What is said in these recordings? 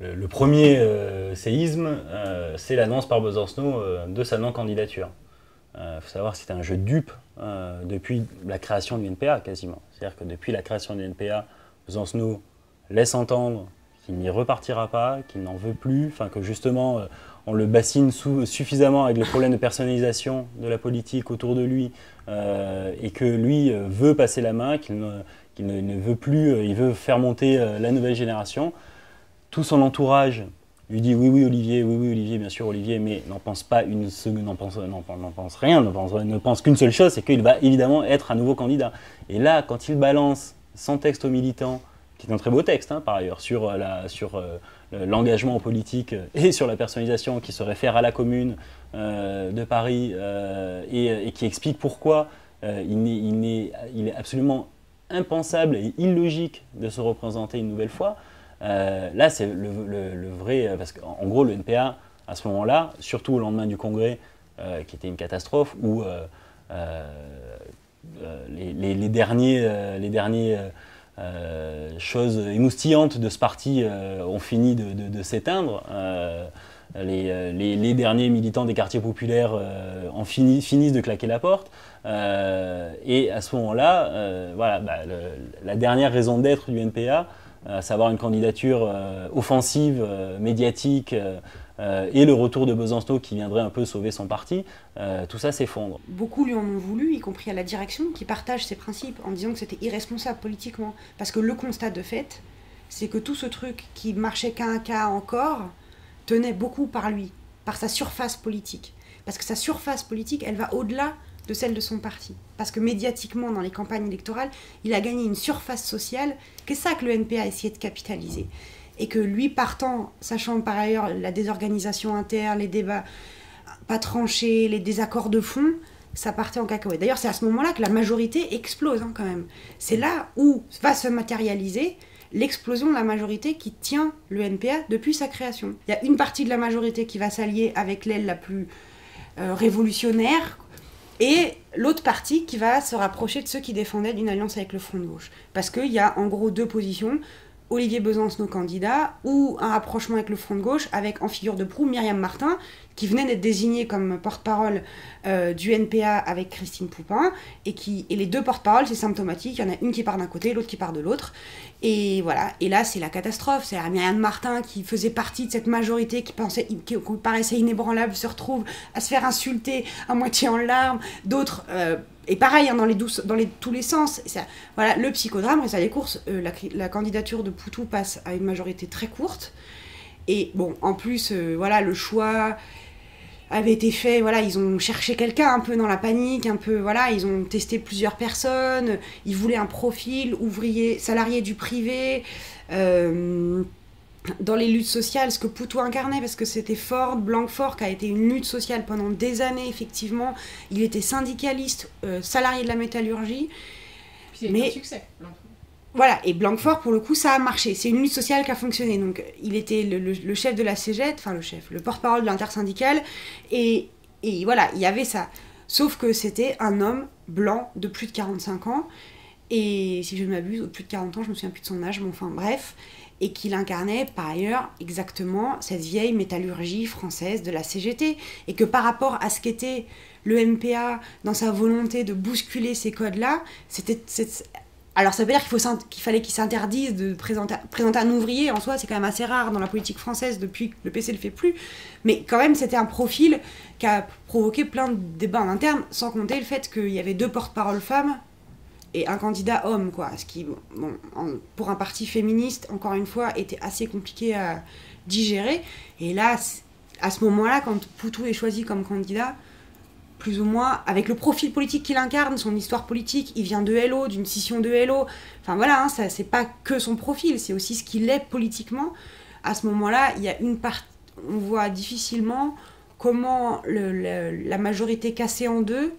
le premier séisme, c'est l'annonce par Besancenot de sa non-candidature. Il faut savoir que c'était un jeu de dupes depuis la création du NPA quasiment. C'est-à-dire que depuis la création du NPA, Besancenot laisse entendre qu'il n'y repartira pas, qu'il n'en veut plus, enfin que justement on le bassine suffisamment avec le problème de personnalisation de la politique autour de lui et que lui veut passer la main, qu'il ne veut plus, il veut faire monter la nouvelle génération. Tout son entourage lui dit oui, oui Olivier, bien sûr Olivier, mais n'en pense pas une seconde, n'en pense rien, ne pense qu'une seule chose, c'est qu'il va évidemment être un nouveau candidat. Et là, quand il balance son texte aux militants, qui est un très beau texte hein, par ailleurs, sur l'engagement politique et sur la personnalisation, qui se réfère à la commune de Paris et qui explique pourquoi il est absolument impensable et illogique de se représenter une nouvelle fois. Là, c'est le vrai... Parce qu'en gros, le NPA, à ce moment-là, surtout au lendemain du congrès, qui était une catastrophe, où les dernières choses émoustillantes de ce parti ont fini de s'éteindre. Les derniers militants des quartiers populaires finissent de claquer la porte. Et à ce moment-là, voilà, la dernière raison d'être du NPA, à savoir une candidature offensive, médiatique, et le retour de Besancenot qui viendrait un peu sauver son parti, tout ça s'effondre. Beaucoup lui en ont voulu, y compris à la direction, qui partage ses principes en disant que c'était irresponsable politiquement. Parce que le constat de fait, c'est que tout ce truc qui marchait qu'à un cas encore, tenait beaucoup par lui, par sa surface politique. Parce que sa surface politique, elle va au-delà de celle de son parti. Parce que médiatiquement, dans les campagnes électorales, il a gagné une surface sociale, c'est ça que le NPA a essayé de capitaliser. Et que lui, partant, sachant par ailleurs la désorganisation interne, les débats pas tranchés, les désaccords de fond, ça partait en cacahuète. D'ailleurs, c'est à ce moment-là que la majorité explose hein, quand même. C'est là où va se matérialiser l'explosion de la majorité qui tient le NPA depuis sa création. Il y a une partie de la majorité qui va s'allier avec l'aile la plus révolutionnaire, et l'autre partie qui va se rapprocher de ceux qui défendaient d'une alliance avec le Front de gauche. Parce qu'il y a en gros deux positions, Olivier Besancenot candidat, ou un rapprochement avec le Front de gauche, avec en figure de proue Myriam Martin, qui venait d'être désignée comme porte-parole du NPA avec Christine Poupin, et les deux porte-paroles, c'est symptomatique, il y en a une qui part d'un côté, l'autre qui part de l'autre, et voilà, et là c'est la catastrophe, c'est Myriam Martin qui faisait partie de cette majorité qui paraissait inébranlable, se retrouve à se faire insulter à moitié en larmes, d'autres... et pareil, hein, dans tous les sens. Ça, voilà, le psychodrame, reste à les courses. La candidature de Poutou passe à une majorité très courte. Et bon, en plus, voilà, le choix avait été fait. Voilà, ils ont cherché quelqu'un un peu dans la panique, un peu. Voilà, ils ont testé plusieurs personnes. Ils voulaient un profil ouvrier, salarié du privé. Dans les luttes sociales, ce que Poutou incarnait, parce que c'était Ford, Blanquefort, qui a été une lutte sociale pendant des années, effectivement. Il était syndicaliste, salarié de la métallurgie. Puis il y a eu un succès. Voilà, et Blanquefort, pour le coup, ça a marché. C'est une lutte sociale qui a fonctionné. Donc, il était le chef de la CGT, enfin le porte-parole de l'intersyndicale, et voilà, il y avait ça. Sauf que c'était un homme blanc de plus de 45 ans, et si je ne m'abuse, au plus de 40 ans, je me souviens plus de son âge, mais enfin bref, et qu'il incarnait par ailleurs exactement cette vieille métallurgie française de la CGT, et que par rapport à ce qu'était le NPA dans sa volonté de bousculer ces codes-là, alors ça veut dire qu'il fallait qu'il s'interdise de présenter un ouvrier, en soi c'est quand même assez rare dans la politique française depuis que le PC le fait plus, mais quand même c'était un profil qui a provoqué plein de débats en interne, sans compter le fait qu'il y avait deux porte-paroles femmes et un candidat homme, quoi. Ce qui, bon, pour un parti féministe, encore une fois, était assez compliqué à digérer. Et là, à ce moment-là, quand Poutou est choisi comme candidat, plus ou moins, avec le profil politique qu'il incarne, son histoire politique, il vient de LO, d'une scission de LO. Enfin voilà, hein, ça, c'est pas que son profil, c'est aussi ce qu'il est politiquement. À ce moment-là, il y a une partie, on voit difficilement comment la majorité cassée en deux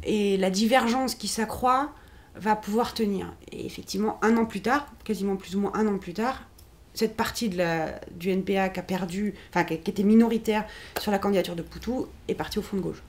et la divergence qui s'accroît va pouvoir tenir. Et effectivement, un an plus tard, quasiment plus ou moins un an plus tard, cette partie du NPA qui était minoritaire sur la candidature de Poutou est partie au Front de gauche.